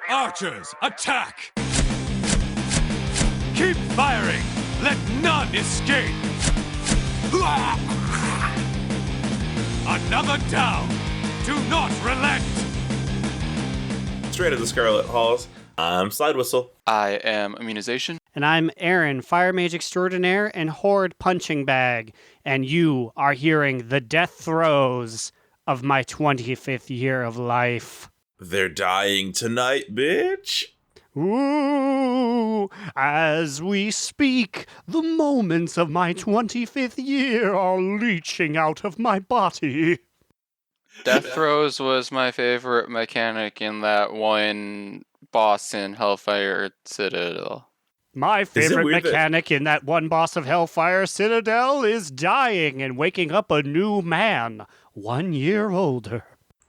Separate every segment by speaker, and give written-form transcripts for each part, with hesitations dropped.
Speaker 1: Archers, attack! Keep firing! Let none escape! Another down! Do not relent!
Speaker 2: Straight to the Scarlet Halls. I'm Slidewhistle.
Speaker 3: I am Immunization.
Speaker 4: And I'm Aaron, Fire Mage Extraordinaire and Horde Punching Bag. And you are hearing the death throes of my 25th year of life.
Speaker 2: They're dying tonight, bitch.
Speaker 4: Ooh, as we speak, the moments of my 25th year are leaching out of my body.
Speaker 3: Death Throes was my favorite mechanic in that one boss in Hellfire Citadel.
Speaker 4: My favorite mechanic in that one boss of Hellfire Citadel is dying and waking up a new man, 1 year older.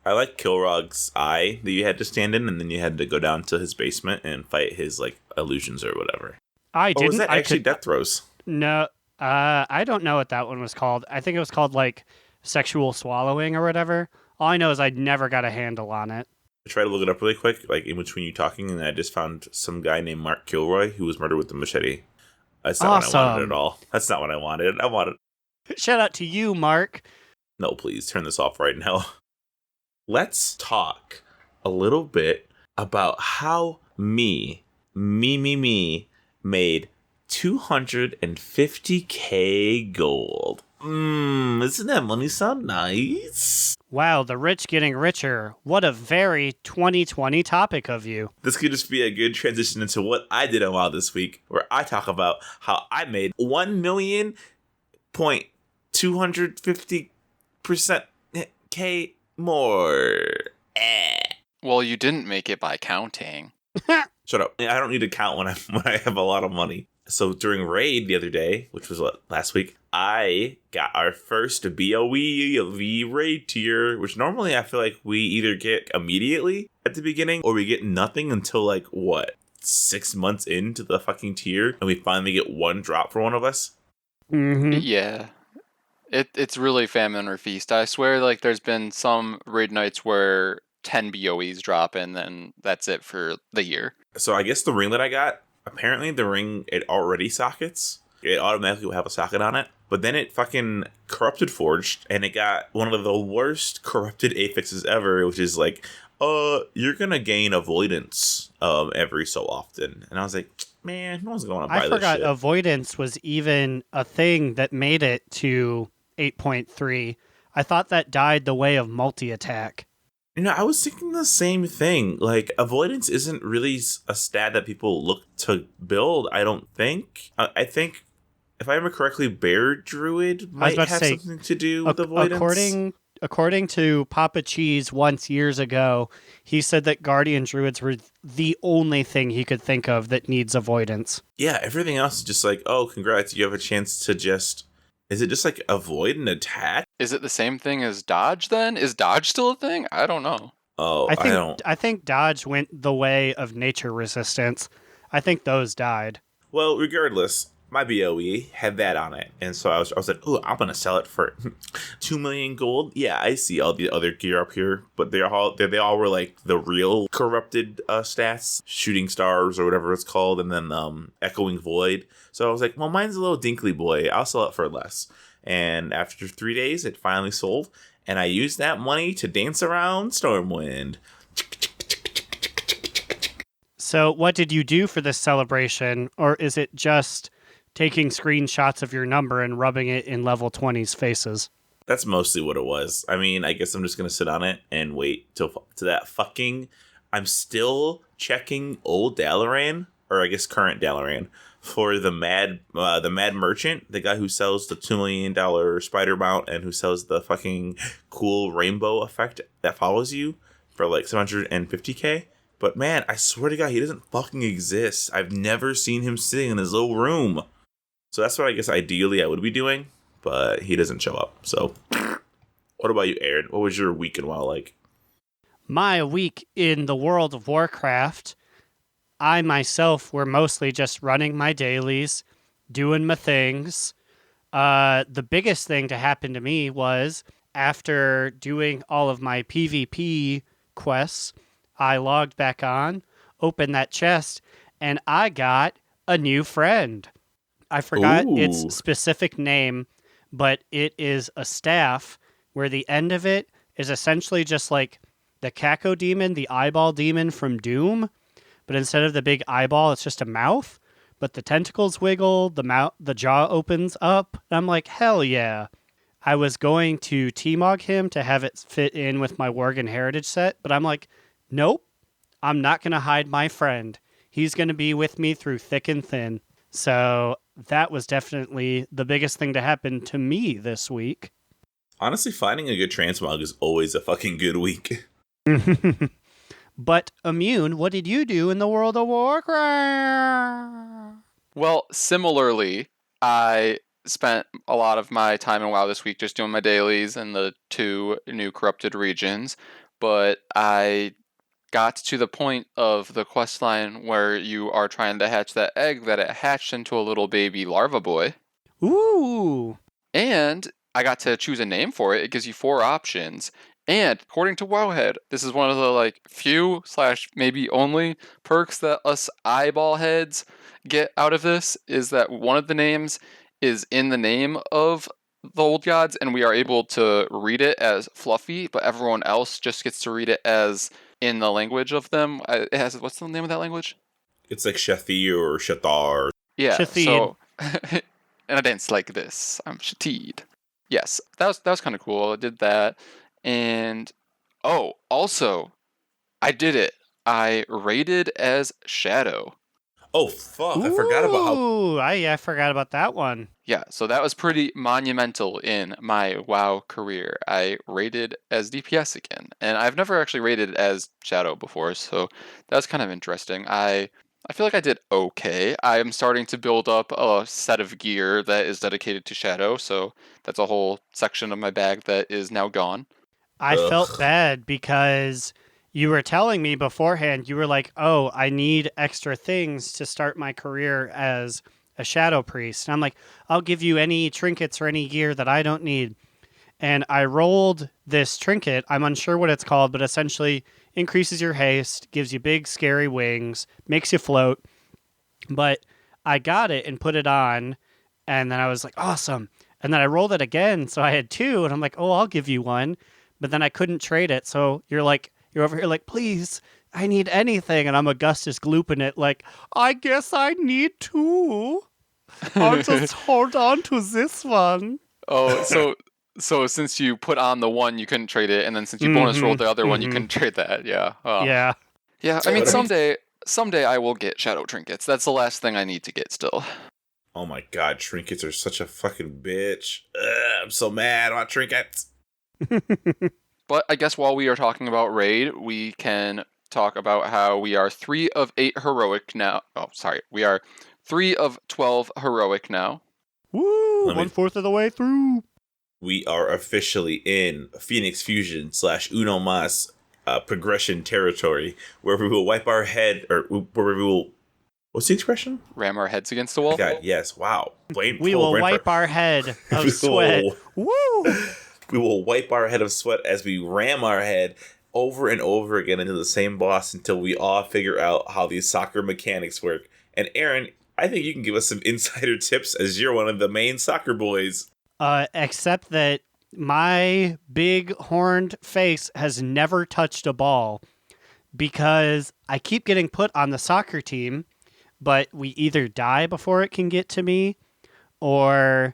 Speaker 2: I like Kilrog's eye that you had to stand in, and then you had to go down to his basement and fight his illusions or whatever.
Speaker 4: I didn't.
Speaker 2: Or was that actually Death Throes?
Speaker 4: No, I don't know what that one was called. I think it was called Sexual Swallowing or whatever. All I know is I never got a handle on it.
Speaker 2: I tried to look it up really quick, in between you talking, and I just found some guy named Mark Kilroy who was murdered with a machete. That's not what I wanted at all. That's not what I wanted.
Speaker 4: Shout out to you, Mark.
Speaker 2: No, please turn this off right now. Let's talk a little bit about how me made 250k gold. Isn't that money sound nice?
Speaker 4: Wow, the rich getting richer. What a very 2020 topic of you.
Speaker 2: This could just be a good transition into what I did on WoW this week, where I talk about how I made 1,250% K more.
Speaker 3: Well, you didn't make it by counting.
Speaker 2: Shut up. I don't need to count when I have a lot of money. So during raid the other day, which was last week, I got our first BOE raid tier, which normally I feel like we either get immediately at the beginning or we get nothing until 6 months into the fucking tier, and we finally get one drop for one of us.
Speaker 4: Mm-hmm.
Speaker 3: Yeah. It's really famine or feast. I swear there's been some raid nights where 10 BOEs drop and then that's it for the year.
Speaker 2: So I guess the ring that I got, apparently the ring, it already sockets. It automatically will have a socket on it. But then it fucking corrupted forged, and it got one of the worst corrupted affixes ever, which is you're gonna gain avoidance every so often. And I was like, man, no one's gonna want to buy this shit.
Speaker 4: I forgot avoidance was even a thing that made it to 8.3. I thought that died the way of multi-attack.
Speaker 2: I was thinking the same thing. Avoidance isn't really a stat that people look to build, I don't think. I think, if I remember correctly, Bear Druid might have something to do with avoidance.
Speaker 4: According to Papa Cheese once years ago, he said that Guardian Druids were the only thing he could think of that needs avoidance.
Speaker 2: Yeah, everything else is just oh, congrats, you have a chance to just... Is it just avoid an attack?
Speaker 3: Is it the same thing as dodge then? Is dodge still a thing? I don't know.
Speaker 2: Oh,
Speaker 4: I think dodge went the way of nature resistance. I think those died.
Speaker 2: Well, regardless, my BOE had that on it. And so I was like, oh, I'm going to sell it for 2 million gold. Yeah, I see all the other gear up here, but they all were the real corrupted stats, shooting stars or whatever it's called, and then echoing void. So I was like, well, mine's a little dinkly boy. I'll sell it for less. And after 3 days, it finally sold. And I used that money to dance around Stormwind.
Speaker 4: So what did you do for this celebration? Or is it just taking screenshots of your number and rubbing it in level 20's faces?
Speaker 2: That's mostly what it was. I mean, I guess I'm just going to sit on it and wait to that fucking... I'm still checking old Dalaran, or I guess current Dalaran, for the mad merchant, the guy who sells the $2 million spider mount and who sells the fucking cool rainbow effect that follows you for 750k. But man, I swear to God, he doesn't fucking exist. I've never seen him sitting in his little room. So that's what I guess ideally I would be doing, but he doesn't show up. So what about you, Aaron? What was your week in WoW like?
Speaker 4: My week in the World of Warcraft, I myself were mostly just running my dailies, doing my things. The biggest thing to happen to me was after doing all of my PvP quests, I logged back on, opened that chest, and I got a new friend. I forgot its
Speaker 2: Ooh.
Speaker 4: specific name, but it is a staff where the end of it is essentially just like the Caco demon, the eyeball demon from Doom, but instead of the big eyeball, it's just a mouth. But the tentacles wiggle, the jaw opens up, and I'm like, hell yeah. I was going to T-Mog him to have it fit in with my Worgen Heritage set, but I'm like, nope, I'm not going to hide my friend. He's going to be with me through thick and thin. So that was definitely the biggest thing to happen to me this week.
Speaker 2: Honestly, finding a good transmog is always a fucking good week.
Speaker 4: But Immune, what did you do in the World of Warcraft?
Speaker 3: Well, similarly, I spent a lot of my time in WoW this week just doing my dailies in the 2 new corrupted regions, but I got to the point of the quest line where you are trying to hatch that egg that it hatched into a little baby larva boy.
Speaker 4: Ooh.
Speaker 3: And I got to choose a name for it. It gives you 4 options. And according to Wowhead, this is one of the few / maybe only perks that us eyeball heads get out of this, is that one of the names is in the name of the old gods, and we are able to read it as Fluffy, but everyone else just gets to read it as in the language of them. It has, what's the name of that language?
Speaker 2: It's like Shathi or Shathar.
Speaker 3: Yeah,
Speaker 4: Shatheed.
Speaker 3: so and I dance like this. I'm Shateed. Yes, that was kind of cool. I did that. And also, I did it. I raided as Shadow.
Speaker 2: Oh, fuck. I forgot about how...
Speaker 4: Ooh, I forgot about that one.
Speaker 3: Yeah, so that was pretty monumental in my WoW career. I raided as DPS again, and I've never actually raided as Shadow before, so that was kind of interesting. I feel like I did okay. I am starting to build up a set of gear that is dedicated to Shadow, so that's a whole section of my bag that is now gone.
Speaker 4: I
Speaker 2: Ugh.
Speaker 4: felt bad because you were telling me beforehand, you were like, oh, I need extra things to start my career as a Shadow Priest. And I'm like, I'll give you any trinkets or any gear that I don't need. And I rolled this trinket. I'm unsure what it's called, but essentially increases your haste, gives you big, scary wings, makes you float. But I got it and put it on, and then I was like, awesome. And then I rolled it again, so I had 2, and I'm like, oh, I'll give you one. But then I couldn't trade it, so you're over here like, please, I need anything. And I'm Augustus glooping it like, I guess I need 2. I'll just hold on to this one.
Speaker 3: Oh, so since you put on the one, you couldn't trade it, and then since you bonus rolled the other one, you couldn't trade that. Yeah. Oh.
Speaker 4: Yeah.
Speaker 3: Yeah. I mean, someday I will get Shadow trinkets. That's the last thing I need to get still.
Speaker 2: Oh my god, trinkets are such a fucking bitch. Ugh, I'm so mad about trinkets.
Speaker 3: But I guess while we are talking about raid, we can talk about how we are 3 of 8 heroic now. Oh, sorry. We are 3 of 12 heroic now.
Speaker 4: Woo! 1/4 of the way through.
Speaker 2: We are officially in Phoenix Fusion / Uno Mas progression territory, where we will wipe our head, or where we will... What's the expression?
Speaker 3: Ram our heads against the wall.
Speaker 2: God, yes. Wow.
Speaker 4: We will wipe our head of sweat. Woo!
Speaker 2: We will wipe our head of sweat as we ram our head over and over again into the same boss until we all figure out how these soccer mechanics work. And Aaron, I think you can give us some insider tips as you're one of the main soccer boys.
Speaker 4: Except that my big horned face has never touched a ball because I keep getting put on the soccer team, but we either die before it can get to me or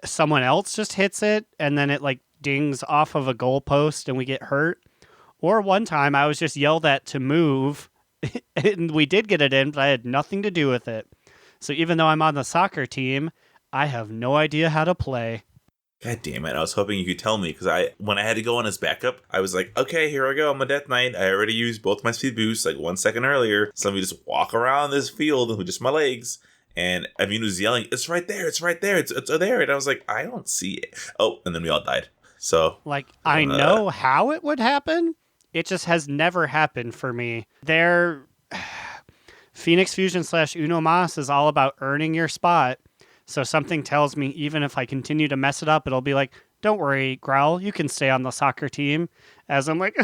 Speaker 4: someone else just hits it and then it dings off of a goalpost and we get hurt. Or one time I was just yelled at to move and we did get it in, but I had nothing to do with it. So even though I'm on the soccer team, I have no idea how to play.
Speaker 2: God damn it. I was hoping you could tell me, because when I had to go on as backup, I was like, okay, here I go. I'm a Death Knight. I already used both my speed boosts 1 second earlier. So let me just walk around this field with just my legs. And Immune was yelling, it's right there, it's right there, it's there. And I was like, I don't see it. Oh, and then we all died. So
Speaker 4: I know how it would happen. It just has never happened for me. Phoenix Fusion / Uno Mas is all about earning your spot. So something tells me even if I continue to mess it up, it'll be like, don't worry, Growl, you can stay on the soccer team. as I'm like,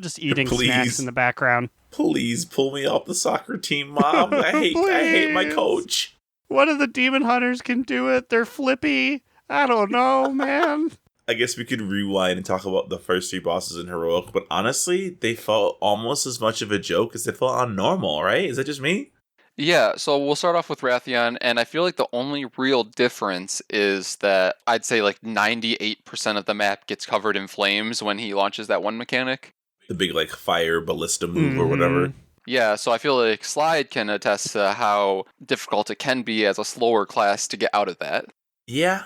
Speaker 4: just eating snacks in the background.
Speaker 2: Please pull me off the soccer team, Mom. I hate my coach.
Speaker 4: One of the demon hunters can do it. They're flippy. I don't know, man.
Speaker 2: I guess we could rewind and talk about the first 3 bosses in Heroic, but honestly, they felt almost as much of a joke as they felt on normal, right? Is that just me?
Speaker 3: Yeah, so we'll start off with Rathian, and I feel like the only real difference is that I'd say like 98% of the map gets covered in flames when he launches that one mechanic.
Speaker 2: The big, like, fire ballista move or whatever.
Speaker 3: Yeah, so I feel like Slide can attest to how difficult it can be as a slower class to get out of that.
Speaker 2: Yeah,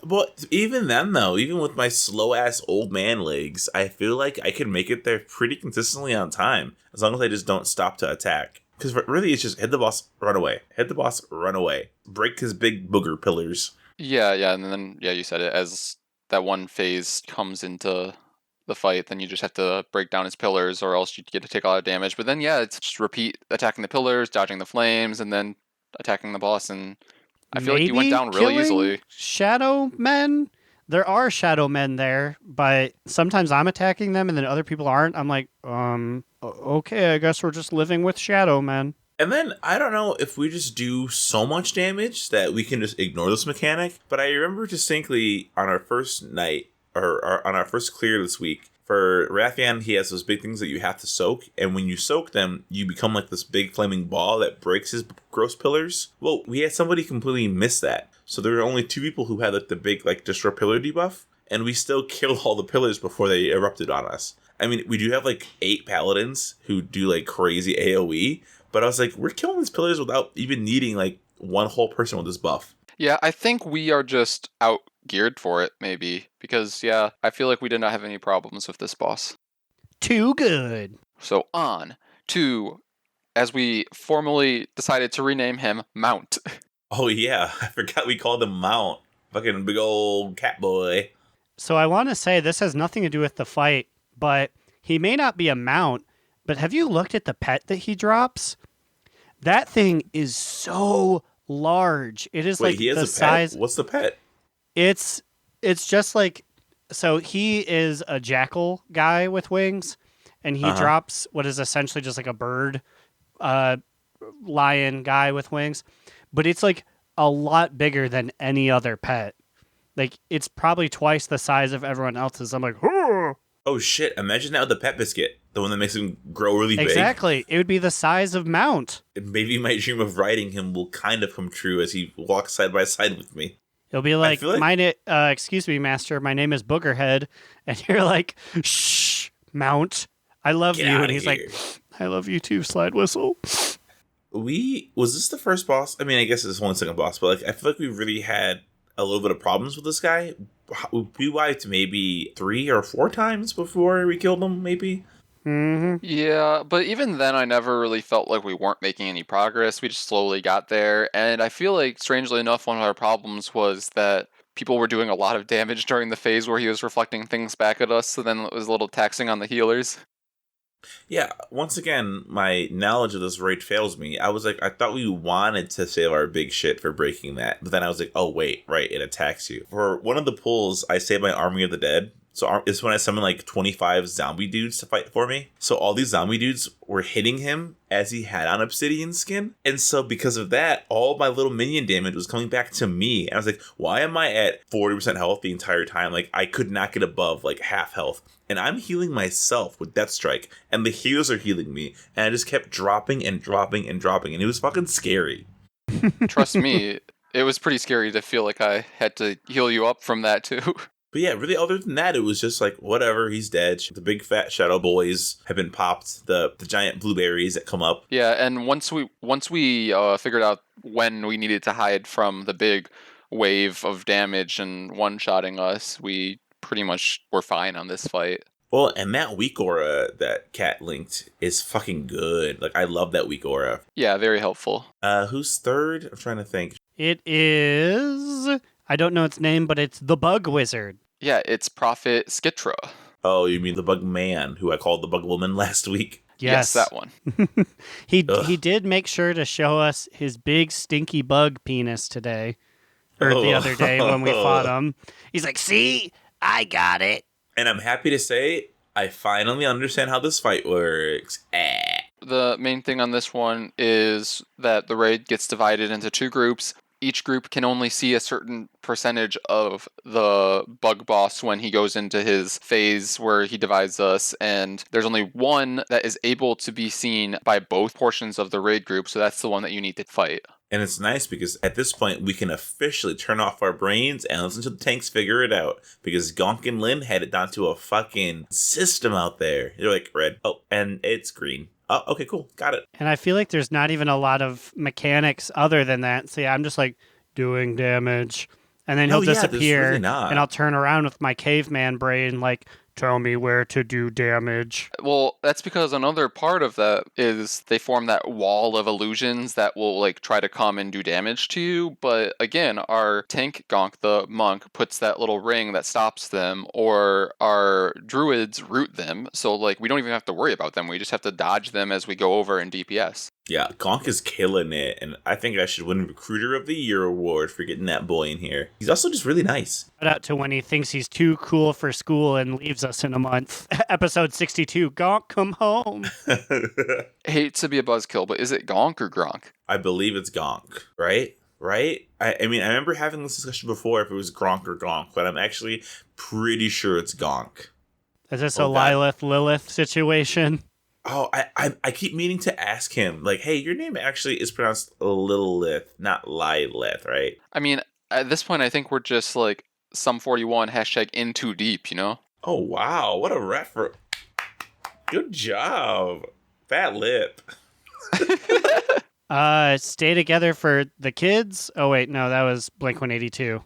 Speaker 2: but even then, though, even with my slow-ass old man legs, I feel like I can make it there pretty consistently on time, as long as I just don't stop to attack. Because really, it's just hit the boss, run away. Hit the boss, run away. Break his big booger pillars.
Speaker 3: Yeah, and then, you said it, as that one phase comes into the fight, then you just have to break down his pillars, or else you get to take a lot of damage. But then, it's just repeat attacking the pillars, dodging the flames, and then attacking the boss, and I feel like you went down really easily.
Speaker 4: Shadow men? There are shadow men there, but sometimes I'm attacking them and then other people aren't. I'm like, okay, I guess we're just living with shadow men.
Speaker 2: And then, I don't know if we just do so much damage that we can just ignore this mechanic, but I remember distinctly on our first night, or on our first clear this week, for Rathian, he has those big things that you have to soak, and when you soak them, you become like this big flaming ball that breaks his gross pillars. Well, we had somebody completely miss that. So there were only 2 people who had like the big like destroy pillar debuff, and we still killed all the pillars before they erupted on us. I mean, we do have like 8 paladins who do like crazy AoE, but I was like, we're killing these pillars without even needing like one whole person with this buff.
Speaker 3: Yeah, I think we are just out geared for it, maybe, because I feel like we did not have any problems with this boss.
Speaker 4: Too good.
Speaker 3: So on to, as we formally decided to rename him, Mount.
Speaker 2: Oh yeah, I forgot we called him Mount. Fucking big old cat boy.
Speaker 4: So I want to say this has nothing to do with the fight, but he may not be a mount, but have you looked at the pet that he drops? That thing is so large. It is like
Speaker 2: he has
Speaker 4: the
Speaker 2: a
Speaker 4: size.
Speaker 2: Pet? What's the pet?
Speaker 4: It's just like, so he is a jackal guy with wings, and he drops what is essentially just like a bird, lion guy with wings, but it's like a lot bigger than any other pet. Like, it's probably twice the size of everyone else's. I'm like,
Speaker 2: oh shit! Imagine that with the pet biscuit, the one that makes him grow really big.
Speaker 4: Exactly, it would be the size of Mount.
Speaker 2: And maybe my dream of riding him will kind of come true as he walks side by side with me.
Speaker 4: It'll be like, excuse me, master, my name is Boogerhead. And you're like, shh, Mount, I love you. And he's like, I love you too, Slidewhistle.
Speaker 2: Was this the first boss? I mean, I guess it's only the second boss, but like, I feel like we really had a little bit of problems with this guy. We wiped maybe 3 or 4 times before we killed him, maybe.
Speaker 4: Mm-hmm.
Speaker 3: Yeah, but even then I never really felt like we weren't making any progress. We just slowly got there, and I feel like, strangely enough, one of our problems was that people were doing a lot of damage during the phase where he was reflecting things back at us, so then it was a little taxing on the healers.
Speaker 2: Yeah, once again, my knowledge of this raid fails me. I was like, I thought we wanted to save our big shit for breaking that, but then I was like, oh wait, right, it attacks you. For one of the pulls, I saved my Army of the Dead. So it's when I summoned like 25 zombie dudes to fight for me. So all these zombie dudes were hitting him as he had on obsidian skin. And so because of that, all my little minion damage was coming back to me. And I was like, why am I at 40% health the entire time? Like, I could not get above like half health. And I'm healing myself with Death Strike. And the healers are healing me. And I just kept dropping and dropping and dropping. And it was fucking scary.
Speaker 3: Trust me, it was pretty scary to feel like I had to heal you up from that too.
Speaker 2: But yeah, really, other than that, it was just like, whatever, he's dead. The big fat shadow boys have been popped. The giant blueberries that come up.
Speaker 3: Yeah, and once we figured out when we needed to hide from the big wave of damage and one-shotting us, we pretty much were fine on this fight.
Speaker 2: Well, and that weak aura that Cat linked is fucking good. Like, I love that weak aura.
Speaker 3: Yeah, very helpful.
Speaker 2: Who's third? I'm trying to think.
Speaker 4: It is, I don't know its name, but it's the Bug Wizard.
Speaker 3: Yeah, it's Prophet Skitra.
Speaker 2: Oh, you mean the Bug Man, who I called the Bug Woman last week?
Speaker 3: Yes, that one.
Speaker 4: He did make sure to show us his big stinky bug penis today, or the other day when we fought him. He's like, see, I got it.
Speaker 2: And I'm happy to say, I finally understand how this fight works.
Speaker 3: The main thing on this one is that the raid gets divided into 2 groups. Each group can only see a certain percentage of the bug boss when he goes into his phase where he divides us, and there's only one that is able to be seen by both portions of the raid group, so that's the one that you need to fight.
Speaker 2: And it's nice because at this point, we can officially turn off our brains and listen to the tanks figure it out. Because Gonk and Lin had it down to a fucking system out there. They're like, red. Oh, and it's green. Oh, okay, cool. Got it.
Speaker 4: And I feel like there's not even a lot of mechanics other than that. So yeah, I'm just like doing damage. And then he'll disappear.
Speaker 2: Really not.
Speaker 4: And I'll turn around with my caveman brain like, tell me where to do damage.
Speaker 3: Well, that's because another part of that is they form that wall of illusions that will like try to come and do damage to you. But again, our tank Gonk, the monk, puts that little ring that stops them, or our druids root them. So like we don't even have to worry about them. We just have to dodge them as we go over in DPS.
Speaker 2: Yeah, Gonk is killing it, and I think I should win Recruiter of the Year award for getting that boy in here. He's also just really nice.
Speaker 4: Shout out to when he thinks he's too cool for school and leaves us in a month. Episode 62, Gonk, come home.
Speaker 3: Hate to be a buzzkill, but is it Gonk or Gronk?
Speaker 2: I believe it's Gonk, right? Right? I mean, I remember having this discussion before if it was Gronk or Gonk, but I'm actually pretty sure it's Gonk.
Speaker 4: Is this a Lilith situation?
Speaker 2: Oh, I keep meaning to ask him, like, hey, your name actually is pronounced Lilith, not Lilith, right?
Speaker 3: I mean, at this point, I think we're just like Sum 41 hashtag in too deep, you know?
Speaker 2: Oh, wow. What a reference. Good job. Fat lip.
Speaker 4: Stay together for the kids? Oh, wait, no, that was Blink-182.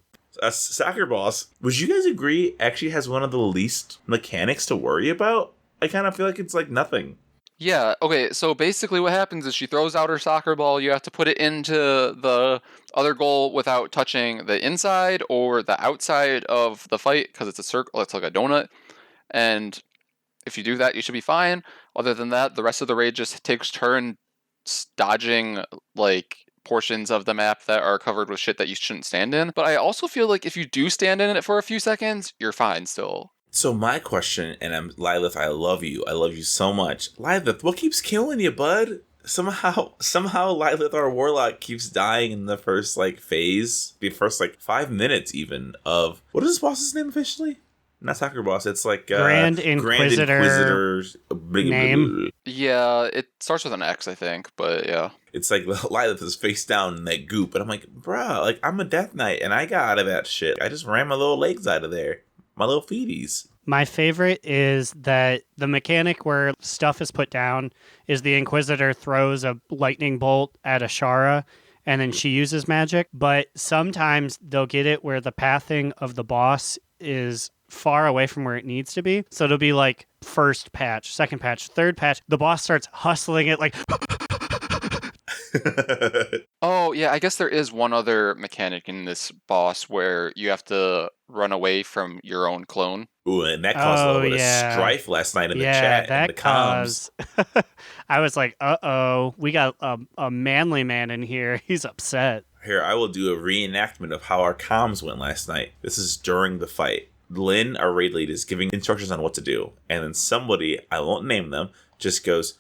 Speaker 2: Soccer Boss, would you guys agree actually has one of the least mechanics to worry about? I kind of feel like it's like nothing.
Speaker 3: Yeah, okay, so basically what happens is she throws out her soccer ball, you have to put it into the other goal without touching the inside or the outside of the fight, because it's a circle, it's like a donut, and if you do that, you should be fine. Other than that, the rest of the raid just takes turn dodging, like, portions of the map that are covered with shit that you shouldn't stand in. But I also feel like if you do stand in it for a few seconds, you're fine still.
Speaker 2: So my question, and Lilith, I love you so much. Lilith, what keeps killing you, bud? Somehow Lilith, our warlock, keeps dying in the first phase, the first 5 minutes even of what is this boss's name officially? Not Soccer Boss. It's like
Speaker 4: Grand Inquisitor's name.
Speaker 3: Yeah, it starts with an X, I think, but yeah.
Speaker 2: It's like Lilith is face down in that goop, and I'm like, bro, I'm a Death Knight, and I got out of that shit. I just ran my little legs out of there. My little feeties.
Speaker 4: My favorite is that the mechanic where stuff is put down is the Inquisitor throws a lightning bolt at Ashara, and then she uses magic. But sometimes they'll get it where the pathing of the boss is far away from where it needs to be. So it'll be like first patch, second patch, third patch. The boss starts hustling it like...
Speaker 3: Oh, yeah, I guess there is one other mechanic in this boss where you have to run away from your own clone.
Speaker 2: Ooh, and that caused a little bit of strife last night in the chat and the comms.
Speaker 4: I was like, uh-oh, we got a manly man in here. He's upset.
Speaker 2: Here, I will do a reenactment of how our comms went last night. This is during the fight. Lynn, our raid lead, is giving instructions on what to do. And then somebody, I won't name them, just goes,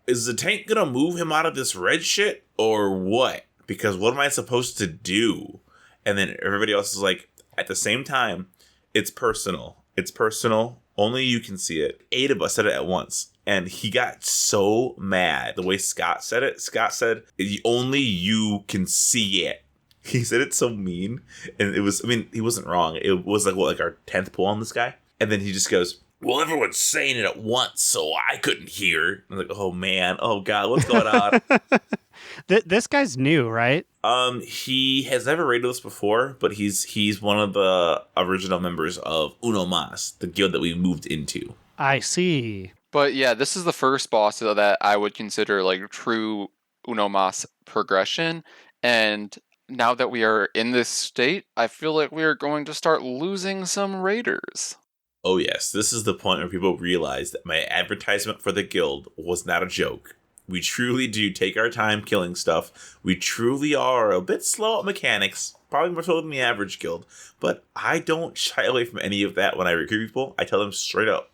Speaker 2: is the tank gonna move him out of this red shit or what? Because what am I supposed to do? And then everybody else is like, at the same time, it's personal. It's personal. Only you can see it. 8 of us said it at once. And he got so mad. The way Scott said it, Scott said, only you can see it. He said it so mean. And it was, he wasn't wrong. It was our 10th pull on this guy. And then he just goes, well, everyone's saying it at once, so I couldn't hear. I'm like, oh man, oh god, what's going on?
Speaker 4: This guy's new, right?
Speaker 2: He has never raided us before, but he's one of the original members of Uno Mas, the guild that we moved into.
Speaker 4: I see.
Speaker 3: But yeah, this is the first boss that I would consider true Uno Mas progression, and now that we are in this state, I feel like we are going to start losing some raiders.
Speaker 2: Oh yes, this is the point where people realize that my advertisement for the guild was not a joke. We truly do take our time killing stuff. We truly are a bit slow at mechanics, probably more so than the average guild. But I don't shy away from any of that when I recruit people. I tell them straight up,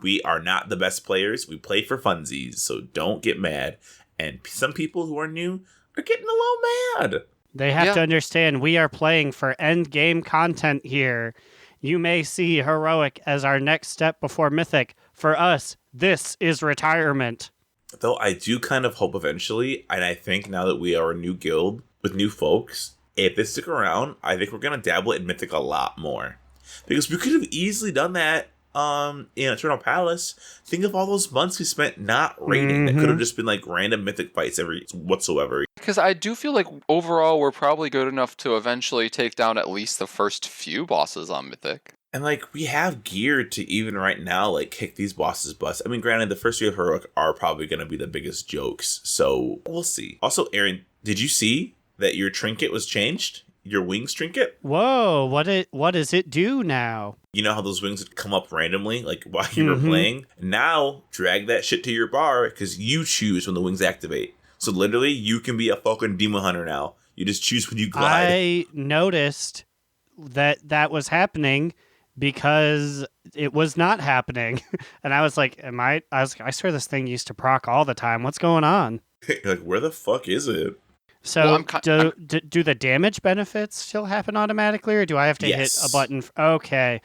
Speaker 2: we are not the best players. We play for funsies, so don't get mad. And some people who are new are getting a little mad.
Speaker 4: They have to understand we are playing for end game content here. You may see Heroic as our next step before Mythic. For us, this is retirement.
Speaker 2: Though I do kind of hope eventually, and I think now that we are a new guild with new folks, if they stick around, I think we're going to dabble in Mythic a lot more. Because we could have easily done that in Eternal Palace. Think of all those months we spent not raiding. That could have just been like random Mythic fights whatsoever.
Speaker 3: Because I do feel like overall we're probably good enough to eventually take down at least the first few bosses on Mythic.
Speaker 2: And like we have gear to even right now like kick these bosses' butts. I mean, granted, the first few of Heroic are probably going to be the biggest jokes, so we'll see. Also, Aaron, did you see that your trinket was changed? Your wings trinket?
Speaker 4: Whoa, what does it do now?
Speaker 2: You know how those wings would come up randomly, like while you were playing? Now, drag that shit to your bar, because you choose when the wings activate. So literally, you can be a fucking demon hunter now. You just choose when you glide.
Speaker 4: I noticed that was happening because it was not happening. And I was like, I swear this thing used to proc all the time. What's going on?
Speaker 2: Like, where the fuck is it?
Speaker 4: So do the damage benefits still happen automatically, or do I have to hit a button? Okay,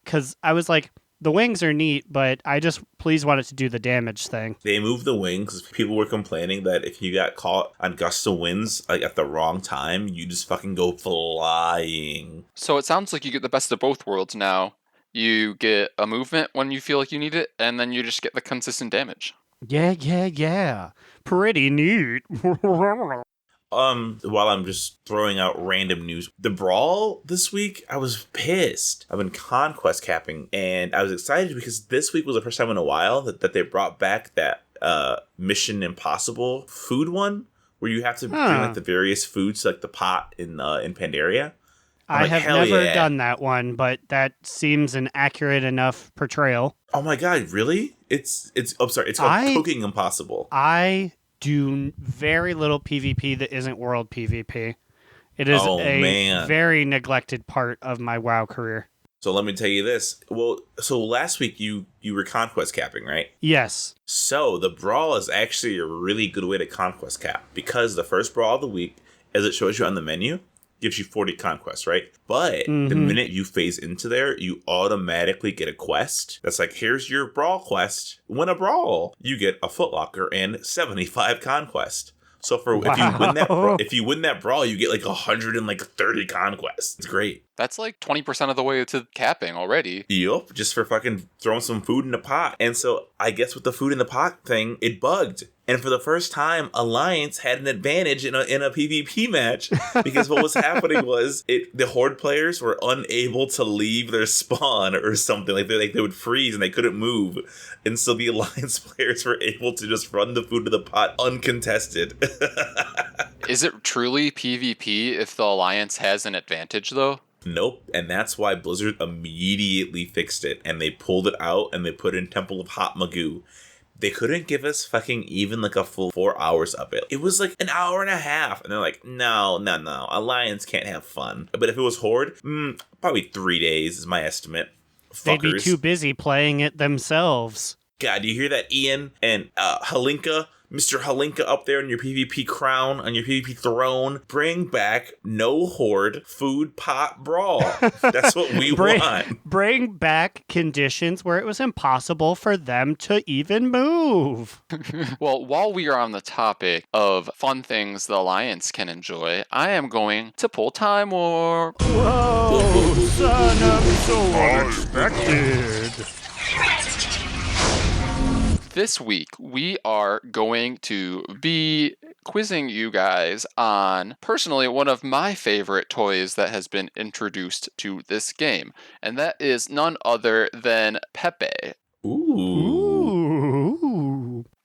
Speaker 4: because I was like, the wings are neat, but I just please wanted to do the damage thing.
Speaker 2: They moved the wings. People were complaining that if you got caught on gust of winds like at the wrong time, you just fucking go flying.
Speaker 3: So it sounds like you get the best of both worlds now. You get a movement when you feel like you need it, and then you just get the consistent damage.
Speaker 4: Yeah. Pretty neat.
Speaker 2: While I'm just throwing out random news, the Brawl this week, I was pissed. I've been conquest capping, and I was excited because this week was the first time in a while that they brought back that Mission Impossible food one, where you have to bring like the various foods, like the pot in Pandaria.
Speaker 4: I have never done that one, but that seems an accurate enough portrayal.
Speaker 2: Oh my god, really? It's called Cooking Impossible.
Speaker 4: I do very little PvP that isn't world PvP. It is very neglected part of my WoW career.
Speaker 2: So let me tell you this. Well, so last week you were conquest capping, right?
Speaker 4: Yes.
Speaker 2: So the Brawl is actually a really good way to conquest cap, because the first Brawl of the week, as it shows you on the menu, gives you 40 conquests, right? But the minute you phase into there, you automatically get a quest that's like, here's your Brawl quest. Win a Brawl. You get a Footlocker and 75 conquest. So if you win that Brawl, you get like 130 conquests. It's great.
Speaker 3: That's like 20% of the way to capping already.
Speaker 2: Yup, just for fucking throwing some food in the pot. And so I guess with the food in the pot thing, it bugged. And for the first time, Alliance had an advantage in a PvP match, because what was happening was the Horde players were unable to leave their spawn or something. Like they would freeze and they couldn't move. And so the Alliance players were able to just run the food to the pot uncontested.
Speaker 3: Is it truly PvP if the Alliance has an advantage, though?
Speaker 2: Nope, and that's why Blizzard immediately fixed it, and they pulled it out and they put in Temple of Hot Magoo. They couldn't give us fucking even like a full 4 hours of it. It was like an hour and a half. And they're like, no. Alliance can't have fun. But if it was Horde, probably 3 days is my estimate. Fuckers.
Speaker 4: They'd be too busy playing it themselves.
Speaker 2: God, do you hear that, Ian? And Halinka? Mr. Halinka up there on your PvP crown, on your PvP throne. Bring back no Horde food pot brawl. That's what we want.
Speaker 4: Bring back conditions where it was impossible for them to even move.
Speaker 3: Well, while we are on the topic of fun things the Alliance can enjoy, I am going to pull Timewarp.
Speaker 4: Whoa, son of so unexpected.
Speaker 3: This week, we are going to be quizzing you guys on, personally, one of my favorite toys that has been introduced to this game, and that is none other than Pepe.
Speaker 2: Ooh.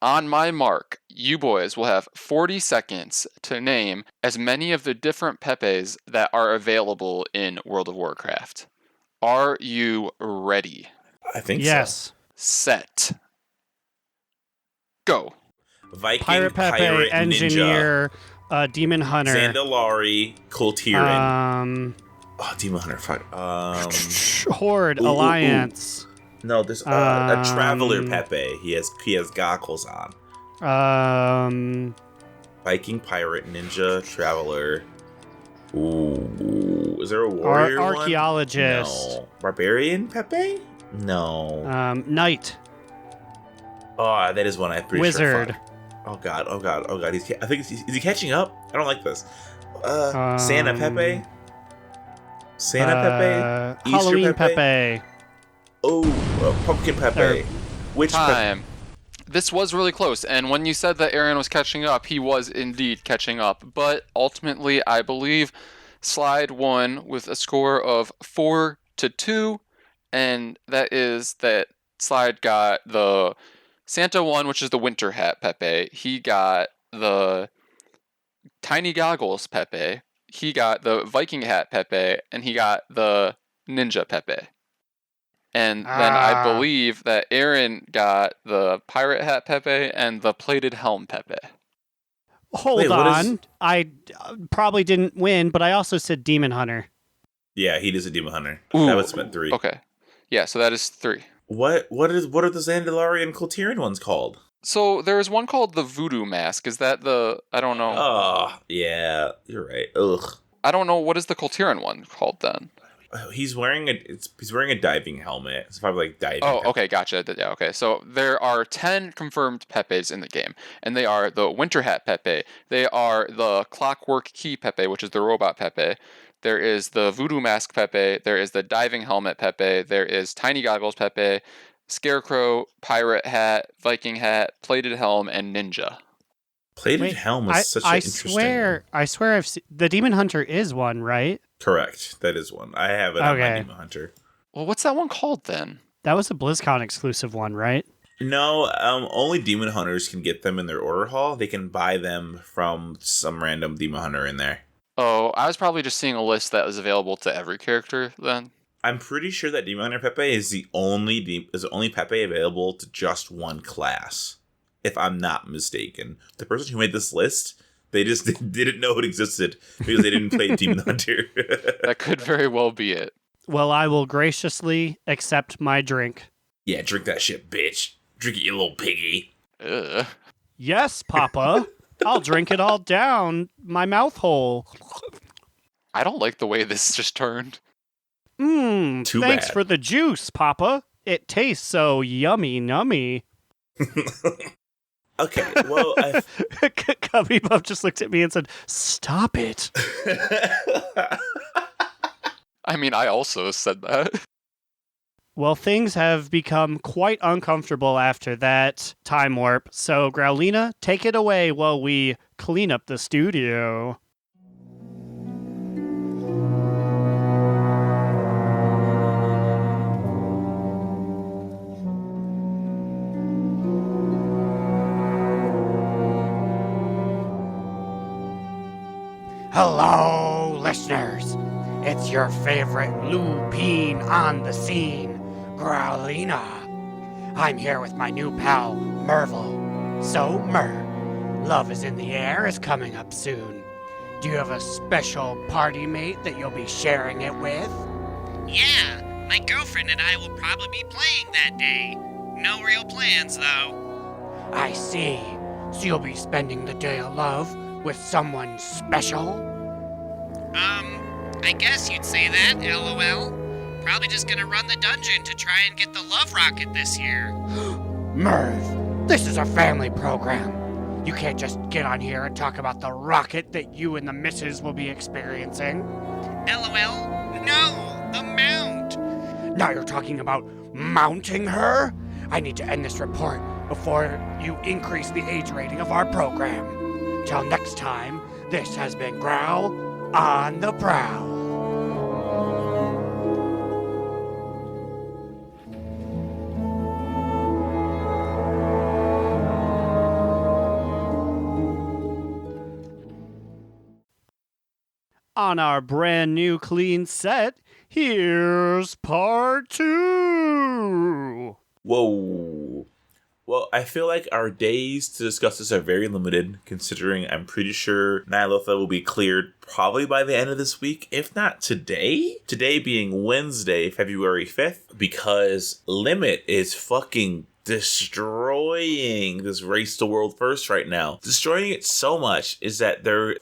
Speaker 3: On my mark, you boys will have 40 seconds to name as many of the different Pepes that are available in World of Warcraft. Are you ready?
Speaker 2: I think
Speaker 4: yes.
Speaker 3: Set. Go.
Speaker 2: Viking,
Speaker 4: Pirate Pepe, Engineer, Demon Hunter.
Speaker 2: Zandalari, Kultiran. Demon Hunter. Fuck.
Speaker 4: Horde Alliance.
Speaker 2: No, there's a Traveler Pepe. He has goggles on. Viking, Pirate, Ninja, Traveler. Ooh, is there a warrior one?
Speaker 4: Archaeologist.
Speaker 2: No. Barbarian Pepe? No.
Speaker 4: Knight.
Speaker 2: Oh, that is one I'm pretty
Speaker 4: Wizard.
Speaker 2: sure. Oh god. I think is he catching up? I don't like this. Santa Pepe. Santa Pepe. Easter
Speaker 4: Halloween Pepe.
Speaker 2: Oh, Pumpkin Pepe. Which
Speaker 3: time? This was really close, and when you said that Aaron was catching up, he was indeed catching up. But ultimately, I believe Slide won with a score of 4-2, and that is that Slide got the Santa one, which is the Winter Hat Pepe. He got the Tiny Goggles Pepe. He got the Viking Hat Pepe, and he got the Ninja Pepe. And then I believe that Aaron got the Pirate Hat Pepe and the Plated Helm Pepe.
Speaker 4: Hold on. I probably didn't win, but I also said Demon Hunter.
Speaker 2: Yeah, he is a Demon Hunter.
Speaker 3: Ooh,
Speaker 2: that was spent 3.
Speaker 3: Okay. Yeah, so that is 3.
Speaker 2: What are the Zandalari and Kultiran ones called?
Speaker 3: So there is one called the Voodoo Mask. Is that the... I don't know.
Speaker 2: Oh, yeah. You're right. Ugh.
Speaker 3: I don't know. What is the Kultiran one called then?
Speaker 2: He's wearing a diving helmet. It's probably like diving.
Speaker 3: Oh, okay, gotcha. Yeah, okay. So there are 10 confirmed Pepes in the game, and they are the Winter Hat Pepe. They are the Clockwork Key Pepe, which is the robot Pepe. There is the Voodoo Mask Pepe. There is the Diving Helmet Pepe. There is Tiny Goggles Pepe, Scarecrow, Pirate Hat, Viking Hat, Plated Helm, and Ninja.
Speaker 2: Plated Helm is such an interesting...
Speaker 4: I swear I've seen... The Demon Hunter is one, right?
Speaker 2: Correct. That is one. I have it on my Demon Hunter.
Speaker 3: Well, what's that one called then?
Speaker 4: That was a BlizzCon exclusive one, right?
Speaker 2: No, only Demon Hunters can get them in their order hall. They can buy them from some random Demon Hunter in there.
Speaker 3: Oh, I was probably just seeing a list that was available to every character then.
Speaker 2: I'm pretty sure that Demon Hunter Pepe is the only Pepe available to just one class, if I'm not mistaken. The person who made this list, they just didn't know it existed because they didn't play Demon Hunter.
Speaker 3: That could very well be it.
Speaker 4: Well, I will graciously accept my drink.
Speaker 2: Yeah, drink that shit, bitch. Drink it, you little piggy.
Speaker 3: Ugh.
Speaker 4: Yes, Papa. I'll drink it all down my mouth hole.
Speaker 3: I don't like the way this just turned.
Speaker 2: Too
Speaker 4: Thanks
Speaker 2: bad.
Speaker 4: for the juice, Papa. It tastes so yummy nummy.
Speaker 2: Okay, well,
Speaker 4: Cubby Puff just looked at me and said, "Stop it."
Speaker 3: I mean, I also said that.
Speaker 4: Well, things have become quite uncomfortable after that time warp. So, Growliina, take it away while we clean up the studio. Hello, listeners. It's your favorite lupine on the scene, Growliina. I'm here with my new pal, Mervil. So, Love is in the Air is coming up soon. Do you have a special party mate that you'll be sharing it with?
Speaker 5: Yeah, my girlfriend and I will probably be playing that day. No real plans, though.
Speaker 4: I see. So you'll be spending the day of love with someone special?
Speaker 5: I guess you'd say that, LOL. Probably just gonna run the dungeon to try and get the love rocket this year.
Speaker 4: Merv, this is a family program. You can't just get on here and talk about the rocket that you and the missus will be experiencing.
Speaker 5: LOL? No, the mount.
Speaker 4: Now you're talking about mounting her? I need to end this report before you increase the age rating of our program. Till next time, this has been Growl on the Prowl. On our brand new clean set, here's part 2.
Speaker 2: Whoa. Well, I feel like our days to discuss this are very limited, considering I'm pretty sure Ny'alotha will be cleared probably by the end of this week, if not today. Today being Wednesday, February 5th, because Limit is fucking destroying this race to world first right now. Destroying it so much is that their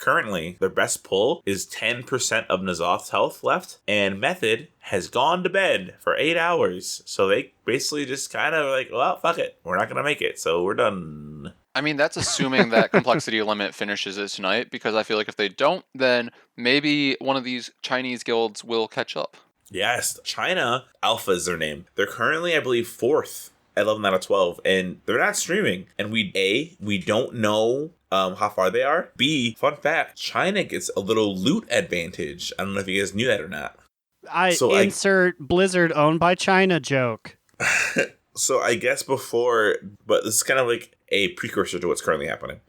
Speaker 2: best pull is 10% of Ny'alotha's health left, and Method has gone to bed for 8 hours. So they basically just kind of like, well, fuck it. We're not going to make it, so we're done.
Speaker 3: I mean, that's assuming that Complexity Limit finishes it tonight, because I feel like if they don't, then maybe one of these Chinese guilds will catch up.
Speaker 2: Yes, China Alpha is their name. They're currently, I believe, 4th at 11 out of 12, and they're not streaming. And we don't know how far they are. B, fun fact, China gets a little loot advantage. I don't know if you guys knew that or not.
Speaker 4: Insert Blizzard owned by China joke.
Speaker 2: So I guess before, but this is kind of like a precursor to what's currently happening.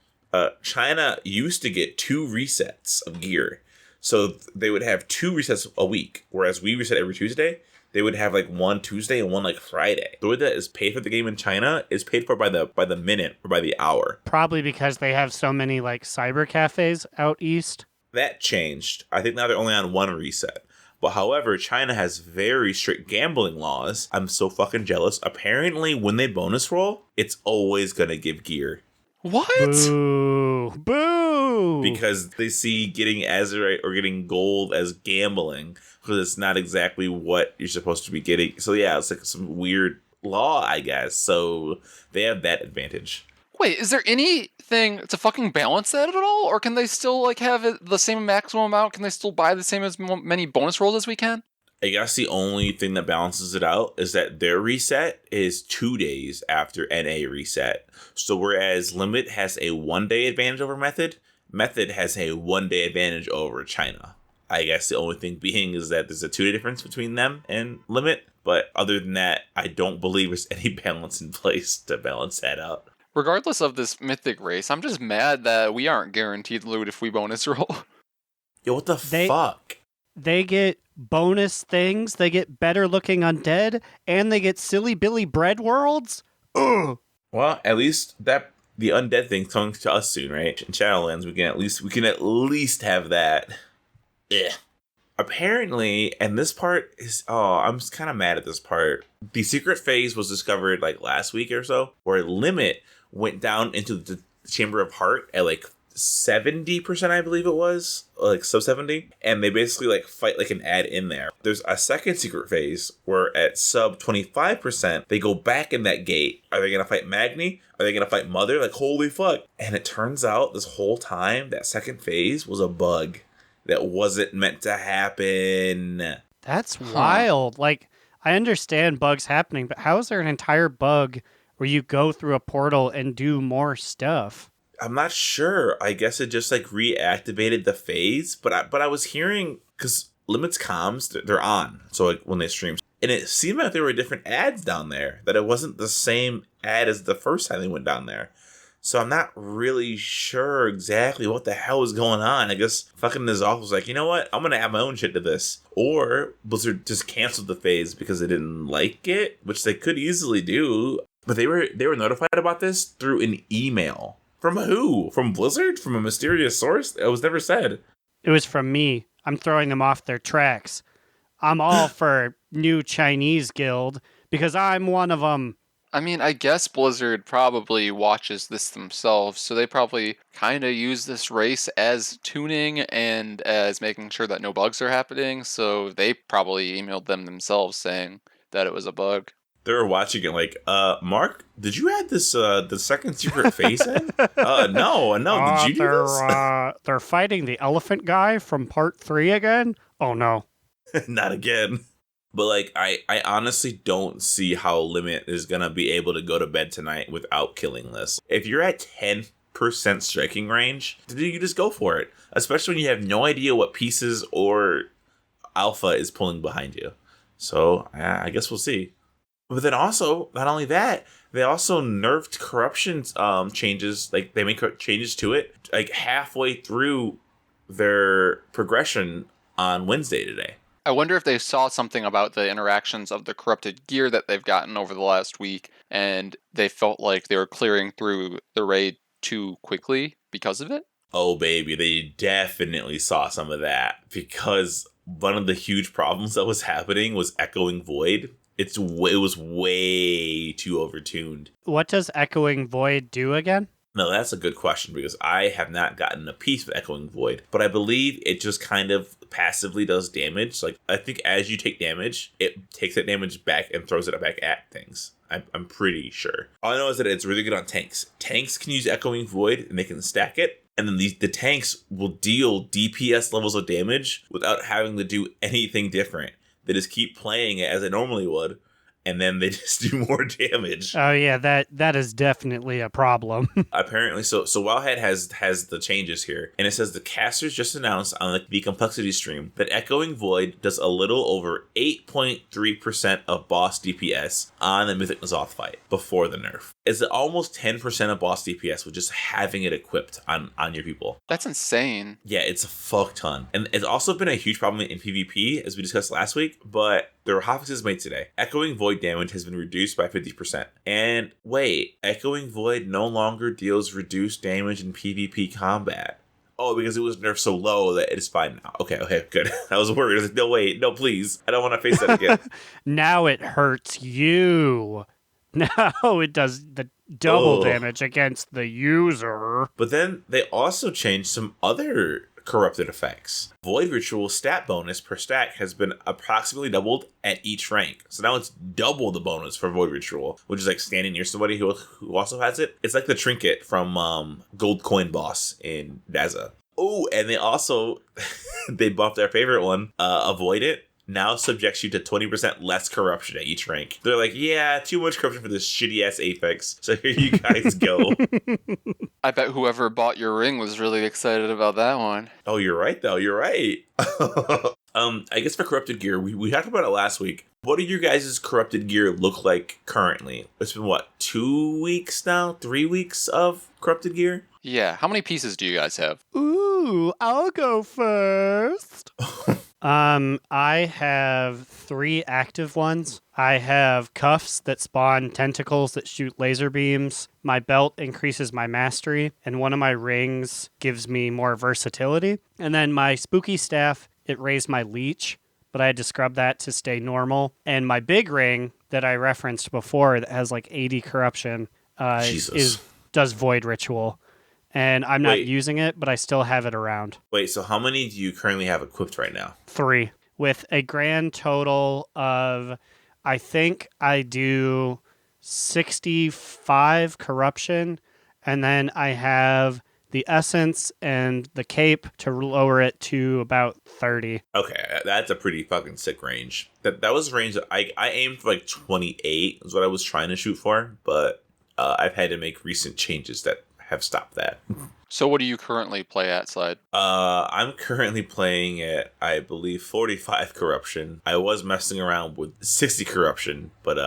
Speaker 2: China used to get 2 resets of gear. So they would have 2 resets a week, whereas we reset every Tuesday. They would have like one Tuesday and one like Friday. The way that is paid for the game in China is paid for by the minute or by the hour.
Speaker 4: Probably because they have so many like cyber cafes out east.
Speaker 2: That changed. I think now they're only on 1 reset. But however, China has very strict gambling laws. I'm so fucking jealous. Apparently, when they bonus roll, it's always gonna give gear.
Speaker 3: What?
Speaker 4: Boo. Boo.
Speaker 2: Because they see getting Azerite or getting gold as gambling, because it's not exactly what you're supposed to be getting. So yeah, it's like some weird law, I guess. So they have that advantage.
Speaker 3: Wait, is there anything to fucking balance that at all? Or can they still like have it the same maximum amount? Can they still buy the same as many bonus rolls as we can?
Speaker 2: I guess the only thing that balances it out is that their reset is 2 days after NA reset. So whereas Limit has a 1 day advantage over Method, Method has a 1 day advantage over China. I guess the only thing being is that there's a 2 day difference between them and Limit. But other than that, I don't believe there's any balance in place to balance that out.
Speaker 3: Regardless of this Mythic Race, I'm just mad that we aren't guaranteed loot if we bonus roll.
Speaker 2: Yo, what the fuck?
Speaker 4: They get bonus things, they get better looking undead, and they get silly Billy bread worlds? Ugh.
Speaker 2: Well, at least that the undead thing's coming to us soon, right? In Shadowlands, we can at least have that. Ugh. Apparently, and this part is I'm just kind of mad at this part. The secret phase was discovered like last week or so, where Limit went down into the Chamber of Heart at like 70%, I believe it was, like sub 70, and they basically like fight like an ad in there. There's a second secret phase where at sub 25% they go back in that gate. Are they gonna fight Magni? Are they gonna fight Mother? Like holy fuck. And it turns out this whole time that second phase was a bug that wasn't meant to happen.
Speaker 4: That's wild. Like, I understand bugs happening, but how is there an entire bug where you go through a portal and do more stuff?
Speaker 2: I'm not sure. I guess it just like reactivated the phase, but I was hearing, because Limit's comms, they're on, so like when they stream, and it seemed like there were different ads down there, that it wasn't the same ad as the first time they went down there. So I'm not really sure exactly what the hell is going on. I guess fucking Ny'alotha was like, you know what? I'm going to add my own shit to this. Or Blizzard just canceled the phase because they didn't like it, which they could easily do. But they were notified about this through an email. From who? From Blizzard? From a mysterious source? It was never said.
Speaker 4: It was from me. I'm throwing them off their tracks. I'm all for new Chinese guild because I'm one of them.
Speaker 3: I mean, I guess Blizzard probably watches this themselves, so they probably kind of use this race as tuning and as making sure that no bugs are happening, so they probably emailed them themselves saying that it was a bug.
Speaker 2: They were watching it like, Mark, did you add this, the second secret phase in? No, did you do this?
Speaker 4: They're fighting the elephant guy from part 3 again? Oh, no.
Speaker 2: Not again. But, like, I honestly don't see how Limit is going to be able to go to bed tonight without killing this. If you're at 10% striking range, you just go for it. Especially when you have no idea what pieces or alpha is pulling behind you. So, I guess we'll see. But then also, not only that, they also nerfed corruption changes. Like, they make changes to it, like, halfway through their progression on Wednesday today.
Speaker 3: I wonder if they saw something about the interactions of the corrupted gear that they've gotten over the last week, and they felt like they were clearing through the raid too quickly because of it.
Speaker 2: Oh, baby, they definitely saw some of that, because one of the huge problems that was happening was Echoing Void. It was way too overtuned.
Speaker 4: What does Echoing Void do again?
Speaker 2: No, that's a good question, because I have not gotten a piece with Echoing Void, but I believe it just kind of passively does damage. Like, I think as you take damage, it takes that damage back and throws it back at things. I'm pretty sure. All I know is that it's really good on tanks. Tanks can use Echoing Void and they can stack it. And then the tanks will deal DPS levels of damage without having to do anything different. They just keep playing it as they normally would, and then they just do more damage.
Speaker 4: Oh yeah, that is definitely a problem.
Speaker 2: Apparently, so Wowhead has the changes here, and it says the casters just announced on the complexity stream that Echoing Void does a little over 8.3% of boss DPS on the Mythic Race fight before the nerf. It's almost 10% of boss DPS with just having it equipped on your people.
Speaker 3: That's insane.
Speaker 2: Yeah, it's a fuck ton. And it's also been a huge problem in PvP, as we discussed last week, but there were hotfixes made today. Echoing Void damage has been reduced by 50%. And wait, Echoing Void no longer deals reduced damage in PvP combat. Oh, because it was nerfed so low that it's fine now. Okay, good. I was worried. I was like, no, wait, no, please. I don't want to face that again.
Speaker 4: Now it hurts you. Now it does the double damage against the user.
Speaker 2: But then they also changed some other corrupted effects. Void Ritual stat bonus per stack has been approximately doubled at each rank. So now it's double the bonus for Void Ritual, which is like standing near somebody who also has it. It's like the trinket from Gold Coin Boss in Daza. Oh, and they also, they buffed our favorite one, Avoid It. Now subjects you to 20% less corruption at each rank. They're like, yeah, too much corruption for this shitty ass Apex. So here you guys go.
Speaker 3: I bet whoever bought your ring was really excited about that one.
Speaker 2: Oh, you're right, though. You're right. I guess for corrupted gear, we talked about it last week. What do your guys' corrupted gear look like currently? It's been, 2 weeks now? 3 weeks of corrupted gear?
Speaker 3: Yeah, how many pieces do you guys have?
Speaker 4: Ooh, I'll go first. I have 3 active ones. I have cuffs that spawn tentacles that shoot laser beams. My belt increases my mastery, and one of my rings gives me more versatility. And then my spooky staff, it raised my leech, but I had to scrub that to stay normal. And my big ring that I referenced before that has like 80 corruption does void ritual. And I'm not using it, but I still have it around.
Speaker 2: Wait, so how many do you currently have equipped right now?
Speaker 4: 3, with a grand total of, I think I do 65 corruption, and then I have the essence and the cape to lower it to about 30.
Speaker 2: Okay, that's a pretty fucking sick range. That was a range that I aimed for like 28 is what I was trying to shoot for, but I've had to make recent changes that have stopped that.
Speaker 3: So what do you currently play at, Slide?
Speaker 2: I'm currently playing at, I believe, 45 corruption. I was messing around with 60 corruption, but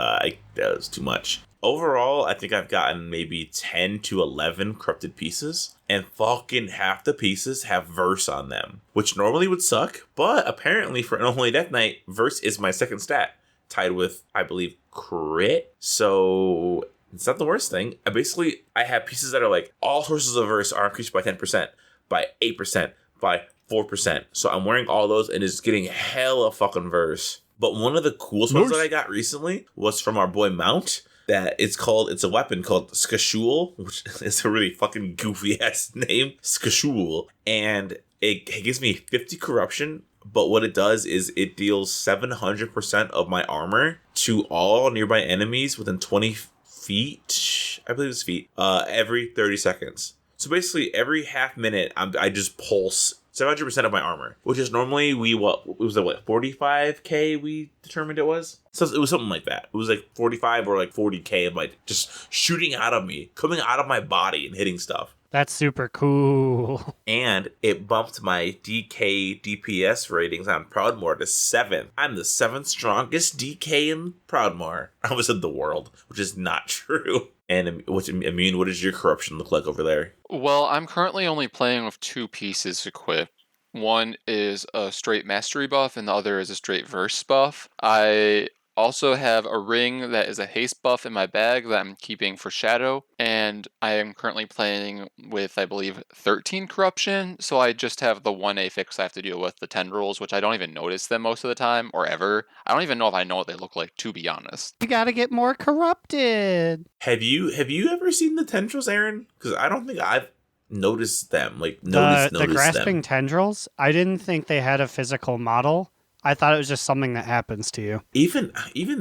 Speaker 2: that was too much. Overall, I think I've gotten maybe 10 to 11 corrupted pieces, and fucking half the pieces have verse on them, which normally would suck, but apparently for an Unholy Death Knight, verse is my second stat, tied with, I believe, crit. So it's not the worst thing. I have pieces that are like, all sources of verse are increased by 10%, by 8%, by 4%. So I'm wearing all those and it's getting hella fucking verse. But one of the coolest ones that I got recently was from our boy Mount. That it's a weapon called Skashul, which is a really fucking goofy ass name. Skashul. And it gives me 50 corruption. But what it does is it deals 700% of my armor to all nearby enemies within 20 feet, I believe it's feet, every 30 seconds. So basically every half minute I just pulse 700% of my armor, which is normally 45k we determined it was. So it was something like that. It was like 45 or like 40k of like just shooting out of me, coming out of my body and hitting stuff.
Speaker 4: That's super cool.
Speaker 2: And it bumped my DK DPS ratings on Proudmoore to 7th. I'm the 7th strongest DK in Proudmoore. I almost said the world, which is not true. And what does your corruption look like over there?
Speaker 3: Well, I'm currently only playing with 2 pieces equipped. One is a straight mastery buff, and the other is a straight verse buff. I also have a ring that is a haste buff in my bag that I'm keeping for Shadow, and I am currently playing with, I believe, 13 corruption, so I just have the 1 affix I have to deal with, the tendrils, which I don't even notice them most of the time, or ever. I don't even know if I know what they look like, to be honest.
Speaker 4: You gotta get more corrupted.
Speaker 2: Have you ever seen the tendrils, Aaron? Because I don't think I've noticed them. Like noticed
Speaker 4: The grasping
Speaker 2: them.
Speaker 4: tendrils, I didn't think they had a physical model. I thought it was just something that happens to you.
Speaker 2: Even